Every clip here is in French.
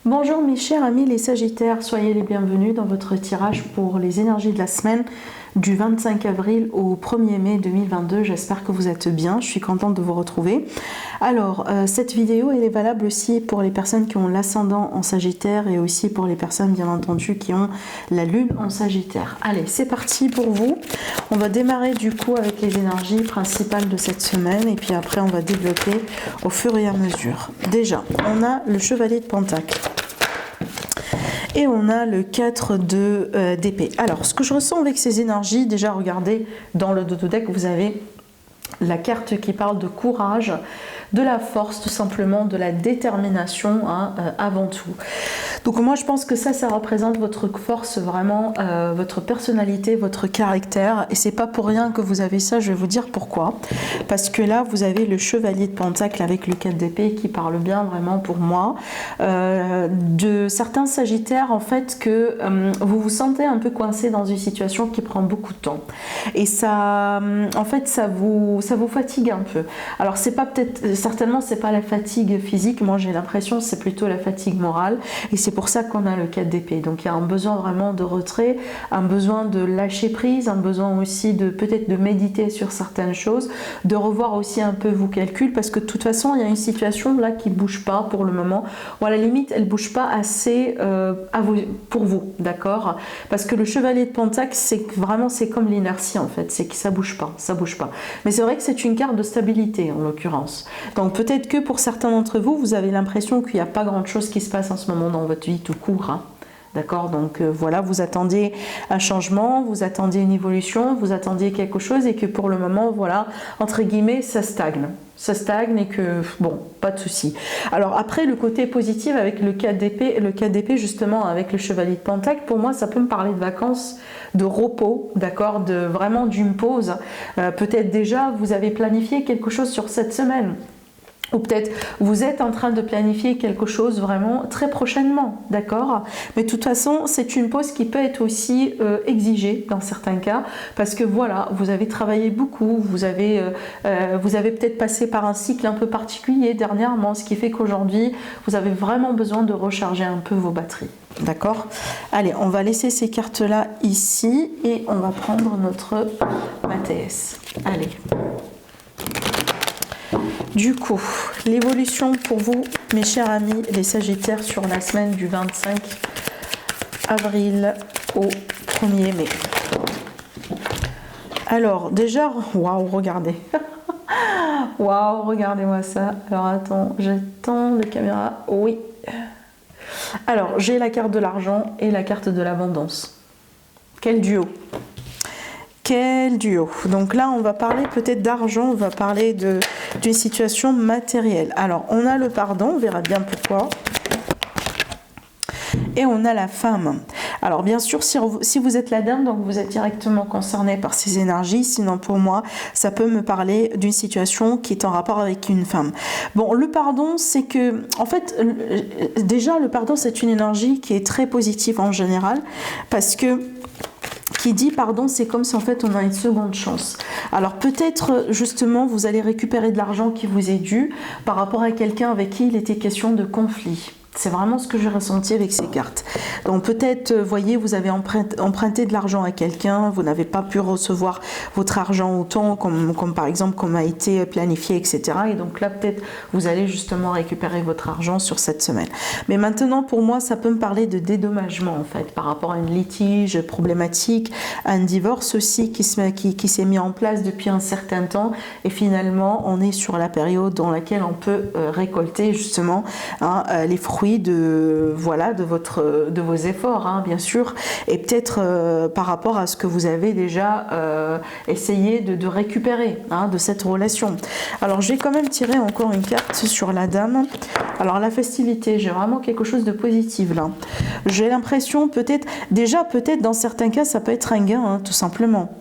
Bonjour mes chers amis les Sagittaires, soyez les bienvenus dans votre tirage pour les énergies de la semaine du 25 avril au 1er mai 2022. J'espère que vous êtes bien, je suis contente de vous retrouver. Alors, cette vidéo elle est valable aussi pour les personnes qui ont l'ascendant en Sagittaire et aussi pour les personnes bien entendu qui ont la lune en Sagittaire. Allez, c'est parti pour vous. On va démarrer du coup avec les énergies principales de cette semaine et puis après on va développer au fur et à mesure. Déjà, on a le chevalier de Pentacle. Et on a le 4 d'épée. Alors, ce que je ressens avec ces énergies, déjà regardez, dans le dodo deck, vous avez la carte qui parle de courage, de la force, tout simplement, de la détermination avant tout. Donc moi je pense que ça représente votre force, vraiment votre personnalité, votre caractère, et c'est pas pour rien que vous avez ça. Je vais vous dire pourquoi. Parce que là vous avez le chevalier de Pentacle avec le 4 d'épée qui parle bien vraiment pour moi de certains Sagittaires en fait que vous vous sentez un peu coincé dans une situation qui prend beaucoup de temps et ça en fait ça vous fatigue un peu. Alors c'est pas certainement c'est pas la fatigue physique, moi j'ai l'impression c'est plutôt la fatigue morale, et c'est pour ça qu'on a le 4 d'épée. Donc il y a un besoin vraiment de retrait, un besoin de lâcher prise, un besoin aussi de peut-être de méditer sur certaines choses, de revoir aussi un peu vos calculs, parce que de toute façon il y a une situation là qui bouge pas pour le moment, ou à la limite elle bouge pas assez pour vous, d'accord, parce que le chevalier de Pentacle c'est vraiment c'est comme l'inertie en fait, c'est que ça bouge pas, mais c'est vrai que c'est une carte de stabilité en l'occurrence. Donc peut-être que pour certains d'entre vous, vous avez l'impression qu'il n'y a pas grand chose qui se passe en ce moment dans votre vie tout court, hein. D'accord, donc voilà, vous attendiez un changement, vous attendiez une évolution, vous attendiez quelque chose et que pour le moment, voilà, entre guillemets, ça stagne et que bon, pas de souci. Alors après, le côté positif avec le 4 d'épée justement avec le chevalier de Pentacle, pour moi ça peut me parler de vacances, de repos, d'accord, de vraiment d'une pause. Peut-être déjà vous avez planifié quelque chose sur cette semaine. Ou peut-être vous êtes en train de planifier quelque chose vraiment très prochainement, d'accord? Mais de toute façon, c'est une pause qui peut être aussi exigée dans certains cas, parce que voilà, vous avez travaillé beaucoup, vous avez peut-être passé par un cycle un peu particulier dernièrement, ce qui fait qu'aujourd'hui, vous avez vraiment besoin de recharger un peu vos batteries. D'accord? Allez, on va laisser ces cartes-là ici et on va prendre notre Mathéès. Allez. Du coup, l'évolution pour vous, mes chers amis, les Sagittaires, sur la semaine du 25 avril au 1er mai. Alors, déjà, waouh, regardez. Waouh, regardez-moi ça. Alors, attends, j'attends la caméra. Oui. Alors, j'ai la carte de l'argent et la carte de l'abondance. Quel duo! Quel duo! Donc là, on va parler peut-être d'argent, on va parler d'une situation matérielle. Alors, on a le pardon, on verra bien pourquoi. Et on a la femme. Alors, bien sûr, si vous êtes la dame, donc vous êtes directement concerné par ces énergies. Sinon, pour moi, ça peut me parler d'une situation qui est en rapport avec une femme. Bon, le pardon, c'est que, en fait, déjà, le pardon, c'est une énergie qui est très positive en général, parce que qui dit pardon, c'est comme si en fait on a une seconde chance. Alors peut-être justement vous allez récupérer de l'argent qui vous est dû par rapport à quelqu'un avec qui il était question de conflit. C'est vraiment ce que j'ai ressenti avec ces cartes. Donc peut-être, voyez, vous avez emprunté de l'argent à quelqu'un, vous n'avez pas pu recevoir votre argent au temps, comme par exemple comme a été planifié, etc. Et donc là, peut-être, vous allez justement récupérer votre argent sur cette semaine. Mais maintenant, pour moi, ça peut me parler de dédommagement, en fait, par rapport à une litige problématique, un divorce aussi qui s'est mis en place depuis un certain temps. Et finalement, on est sur la période dans laquelle on peut récolter justement les fruits de vos efforts, hein, bien sûr, et peut-être par rapport à ce que vous avez déjà essayé de récupérer de cette relation. Alors je vais quand même tirer encore une carte sur la dame. Alors la festivité, j'ai vraiment quelque chose de positif là. J'ai l'impression peut-être dans certains cas ça peut être un gain, tout simplement.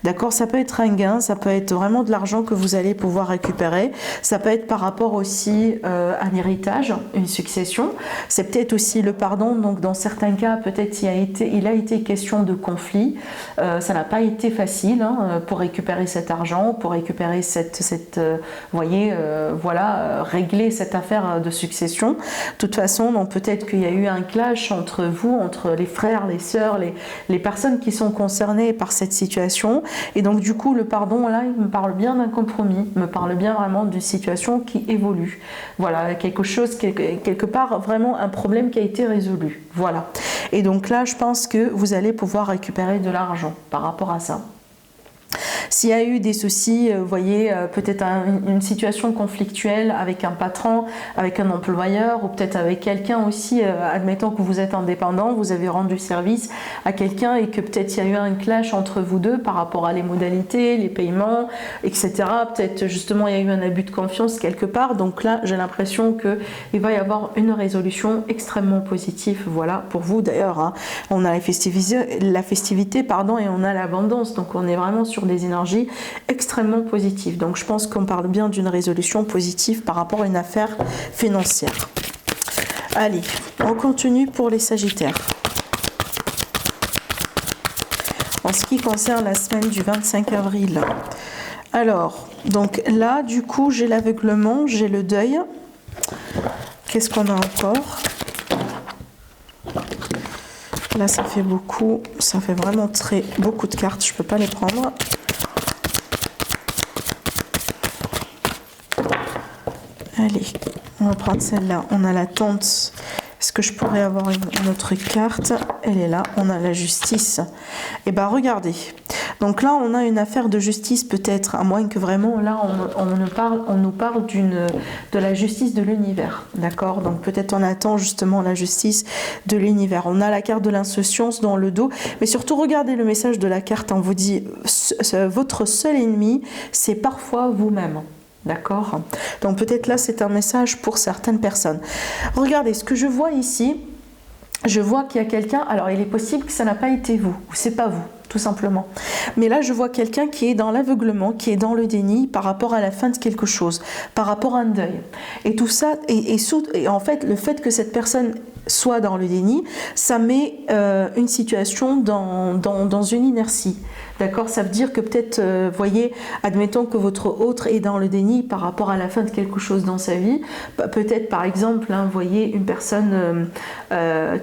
D'accord, ça peut être un gain, ça peut être vraiment de l'argent que vous allez pouvoir récupérer. Ça peut être par rapport aussi à un héritage, une succession. situation. C'est peut-être aussi le pardon, donc dans certains cas, peut-être il a été question de conflit. Ça n'a pas été facile pour récupérer cet argent, pour récupérer régler cette affaire de succession. De toute façon, donc peut-être qu'il y a eu un clash entre vous, entre les frères, les sœurs, les personnes qui sont concernées par cette situation. Et donc du coup, le pardon, là, il me parle bien d'un compromis, il me parle bien vraiment d'une situation qui évolue. Voilà, quelque chose, quelque part, vraiment un problème qui a été résolu. Voilà. Et donc là, je pense que vous allez pouvoir récupérer de l'argent par rapport à ça. S'il y a eu des soucis, vous voyez, peut-être une situation conflictuelle avec un patron, avec un employeur, ou peut-être avec quelqu'un aussi, admettons que vous êtes indépendant, vous avez rendu service à quelqu'un et que peut-être il y a eu un clash entre vous deux par rapport à les modalités, les paiements, etc. Peut-être justement il y a eu un abus de confiance quelque part. Donc là, j'ai l'impression qu'il va y avoir une résolution extrêmement positive, voilà, pour vous d'ailleurs. On a la festivité, pardon, et on a l'abondance. Donc on est vraiment sur des énergies extrêmement positives. Donc je pense qu'on parle bien d'une résolution positive par rapport à une affaire financière. Allez, on continue pour les Sagittaires. En ce qui concerne la semaine du 25 avril. Alors, donc là, du coup, j'ai l'aveuglement, j'ai le deuil. Qu'est-ce qu'on a encore ? Là, ça fait beaucoup, ça fait vraiment beaucoup de cartes, je ne peux pas les prendre. Allez, on va prendre celle-là. On a la tente. Est-ce que je pourrais avoir une autre carte? Elle est là. On a la justice. Et bien, regardez. Donc là, on a une affaire de justice peut-être, à moins que vraiment, là, on nous parle de la justice de l'univers. D'accord? Donc peut-être on attend justement la justice de l'univers. On a la carte de l'insouciance dans le dos. Mais surtout, regardez le message de la carte. On vous dit, votre seul ennemi, c'est parfois vous-même. D'accord? Donc peut-être là, c'est un message pour certaines personnes. Regardez, ce que je vois ici, je vois qu'il y a quelqu'un, alors il est possible que ça n'a pas été vous, ou c'est pas vous, tout simplement. Mais là, je vois quelqu'un qui est dans l'aveuglement, qui est dans le déni par rapport à la fin de quelque chose, par rapport à un deuil. Et tout ça, et en fait, le fait que cette personne soit dans le déni, ça met une situation dans une inertie. D'accord? Ça veut dire que peut-être, voyez, admettons que votre autre est dans le déni par rapport à la fin de quelque chose dans sa vie. Peut-être, par exemple, voyez, une personne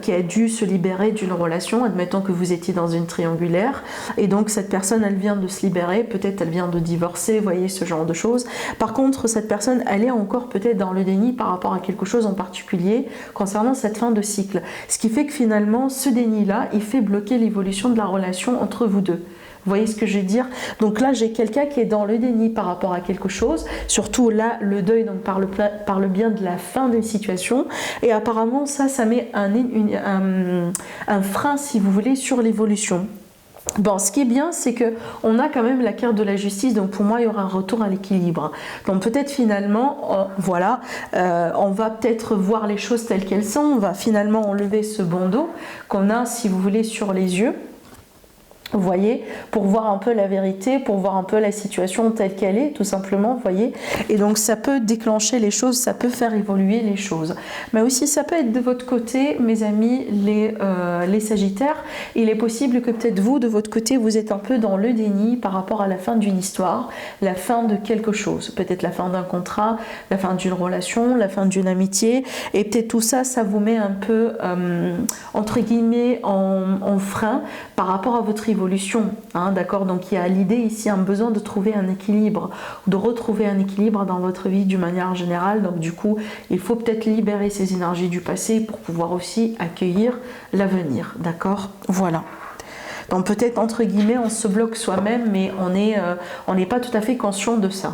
qui a dû se libérer d'une relation. Admettons que vous étiez dans une triangulaire. Et donc, cette personne, elle vient de se libérer. Peut-être, elle vient de divorcer, voyez, ce genre de choses. Par contre, cette personne, elle est encore peut-être dans le déni par rapport à quelque chose en particulier concernant cette fin de cycle. Ce qui fait que finalement, ce déni-là, il fait bloquer l'évolution de la relation entre vous deux. Vous voyez ce que je veux dire? Donc là, j'ai quelqu'un qui est dans le déni par rapport à quelque chose. Surtout là, le deuil donc, parle bien de la fin d'une situation. Et apparemment, ça met un frein, si vous voulez, sur l'évolution. Bon, ce qui est bien, c'est que on a quand même la carte de la justice, donc pour moi, il y aura un retour à l'équilibre. Donc peut-être finalement, on va peut-être voir les choses telles qu'elles sont, on va finalement enlever ce bandeau qu'on a, si vous voulez, sur les yeux. Vous voyez, pour voir un peu la vérité, pour voir un peu la situation telle qu'elle est, tout simplement, vous voyez. Et donc ça peut déclencher les choses, ça peut faire évoluer les choses. Mais aussi ça peut être de votre côté, mes amis, les Sagittaires. Il est possible que peut-être vous, de votre côté, vous êtes un peu dans le déni par rapport à la fin d'une histoire, la fin de quelque chose. Peut-être la fin d'un contrat, la fin d'une relation, la fin d'une amitié. Et peut-être tout ça, ça vous met un peu, entre guillemets, en frein par rapport à votre évolution, d'accord? Donc il y a l'idée ici, un besoin de trouver un équilibre, de retrouver un équilibre dans votre vie d'une manière générale. Donc du coup, il faut peut-être libérer ces énergies du passé pour pouvoir aussi accueillir l'avenir, d'accord? Voilà. Donc peut-être entre guillemets, on se bloque soi-même, mais on n'est pas tout à fait conscient de ça.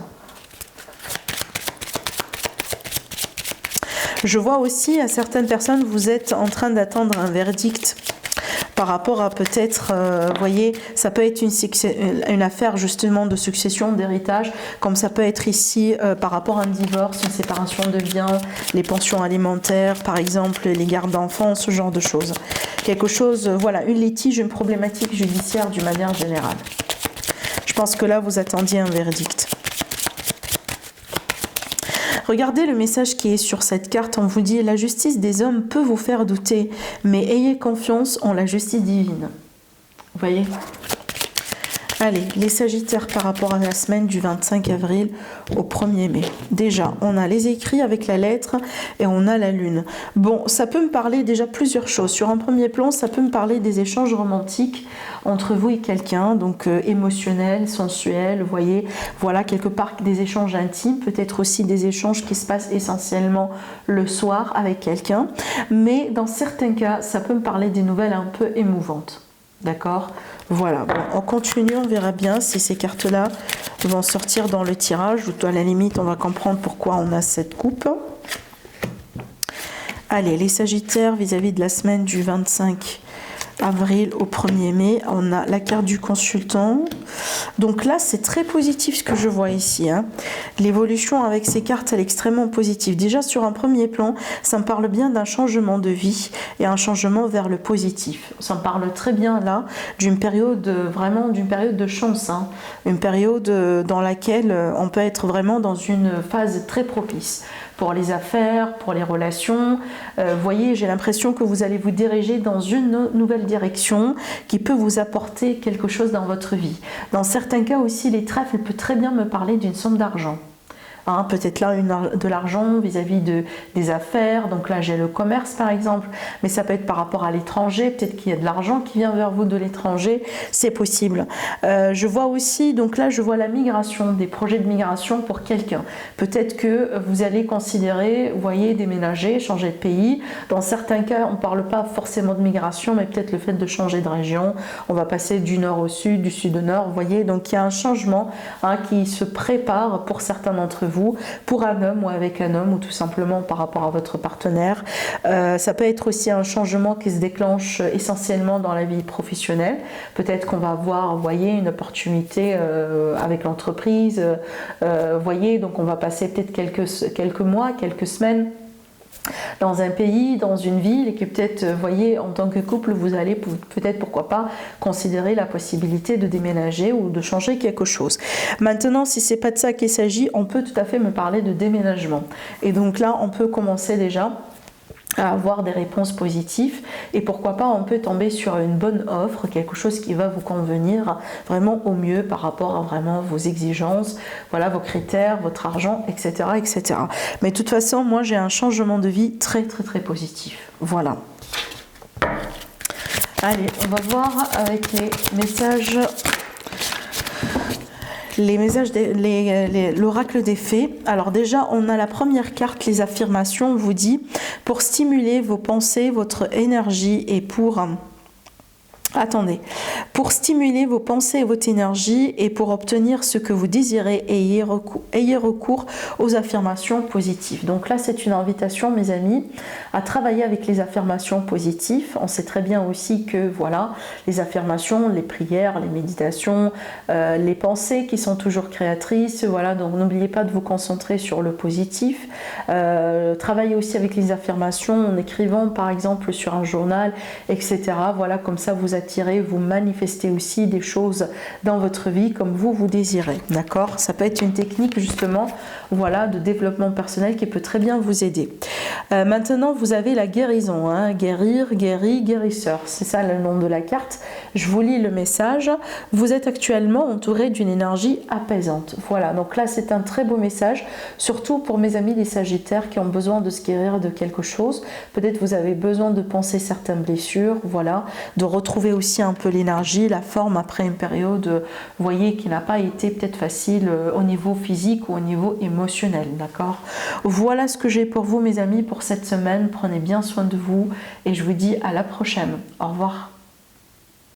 Je vois aussi à certaines personnes, vous êtes en train d'attendre un verdict par rapport à peut-être, voyez, ça peut être une affaire justement de succession, d'héritage, comme ça peut être ici par rapport à un divorce, une séparation de biens, les pensions alimentaires, par exemple, les gardes d'enfants, ce genre de choses. Quelque chose, voilà, une litige, une problématique judiciaire d'une manière générale. Je pense que là, vous attendiez un verdict. Regardez le message qui est sur cette carte. On vous dit: la justice des hommes peut vous faire douter, mais ayez confiance en la justice divine. Vous voyez? Allez, les Sagittaires par rapport à la semaine du 25 avril au 1er mai. Déjà, on a les écrits avec la lettre et on a la lune. Bon, ça peut me parler déjà plusieurs choses. Sur un premier plan, ça peut me parler des échanges romantiques entre vous et quelqu'un, donc émotionnels, sensuels, vous voyez, voilà, quelque part des échanges intimes, peut-être aussi des échanges qui se passent essentiellement le soir avec quelqu'un. Mais dans certains cas, ça peut me parler des nouvelles un peu émouvantes. D'accord? Voilà, bon, on continue, on verra bien si ces cartes-là vont sortir dans le tirage, ou à la limite, on va comprendre pourquoi on a cette coupe. Allez, les Sagittaires vis-à-vis de la semaine du 25 avril au 1er mai, on a la carte du consultant. Donc là, c'est très positif ce que je vois ici, hein. L'évolution avec ces cartes, elle est extrêmement positive. Déjà, sur un premier plan, ça me parle bien d'un changement de vie et un changement vers le positif. Ça me parle très bien là d'une période, vraiment d'une période de chance, hein. Une période dans laquelle on peut être vraiment dans une phase très propice pour les affaires, pour les relations. Vous voyez, j'ai l'impression que vous allez vous diriger dans une nouvelle direction qui peut vous apporter quelque chose dans votre vie. Dans certains cas aussi, les trèfles peut très bien me parler d'une somme d'argent. Hein, peut-être là de l'argent vis-à-vis des affaires, donc là j'ai le commerce par exemple, mais ça peut être par rapport à l'étranger, peut-être qu'il y a de l'argent qui vient vers vous de l'étranger, c'est possible. Je vois aussi, donc là je vois la migration, des projets de migration pour quelqu'un. Peut-être que vous allez considérer, vous voyez, déménager, changer de pays. Dans certains cas, on ne parle pas forcément de migration, mais peut-être le fait de changer de région. On va passer du nord au sud, du sud au nord, vous voyez, donc il y a un changement, hein, qui se prépare pour certains d'entre vous, pour un homme ou avec un homme, ou tout simplement par rapport à votre partenaire. Ça peut être aussi un changement qui se déclenche essentiellement dans la vie professionnelle. Peut-être qu'on va avoir, vous voyez, une opportunité avec l'entreprise, vous voyez, donc on va passer peut-être quelques mois, quelques semaines dans un pays, dans une ville, et que peut-être, vous voyez, en tant que couple, vous allez peut-être, pourquoi pas, considérer la possibilité de déménager ou de changer quelque chose. Maintenant, si c'est pas de ça qu'il s'agit, on peut tout à fait me parler de déménagement. Et donc là, on peut commencer déjà à avoir des réponses positives, et pourquoi pas on peut tomber sur une bonne offre, quelque chose qui va vous convenir vraiment au mieux par rapport à vraiment vos exigences, voilà, vos critères, votre argent, etc., etc. Mais de toute façon, moi j'ai un changement de vie très très très positif. Voilà. Allez, on va voir avec les messages. L'oracle des fées. Alors déjà, on a la première carte, les affirmations. On vous dit, pour stimuler vos pensées, votre énergie, et pour stimuler vos pensées et votre énergie, et pour obtenir ce que vous désirez, ayez recours aux affirmations positives. Donc là, c'est une invitation, mes amis, à travailler avec les affirmations positives. On sait très bien aussi que, voilà, les affirmations, les prières, les méditations, les pensées qui sont toujours créatrices, voilà, donc n'oubliez pas de vous concentrer sur le positif. Travaillez aussi avec les affirmations en écrivant, par exemple, sur un journal, etc. Voilà, comme ça, vous attirez, vous manifestez aussi des choses dans votre vie comme vous désirez, d'accord? Ça peut être une technique justement, voilà, de développement personnel qui peut très bien vous aider. Maintenant, vous avez la guérison, hein, guérir, guéri, guérisseur, c'est ça le nom de la carte. Je vous lis le message. Vous êtes actuellement entouré d'une énergie apaisante. Voilà, donc là c'est un très beau message, surtout pour mes amis les Sagittaires qui ont besoin de se guérir de quelque chose. Peut-être vous avez besoin de penser certaines blessures, voilà, de retrouver aussi un peu l'énergie, la forme après une période, vous voyez, qui n'a pas été peut-être facile au niveau physique ou au niveau émotionnel, d'accord? Voilà ce que j'ai pour vous, mes amis, pour cette semaine. Prenez bien soin de vous et je vous dis à la prochaine. Au revoir.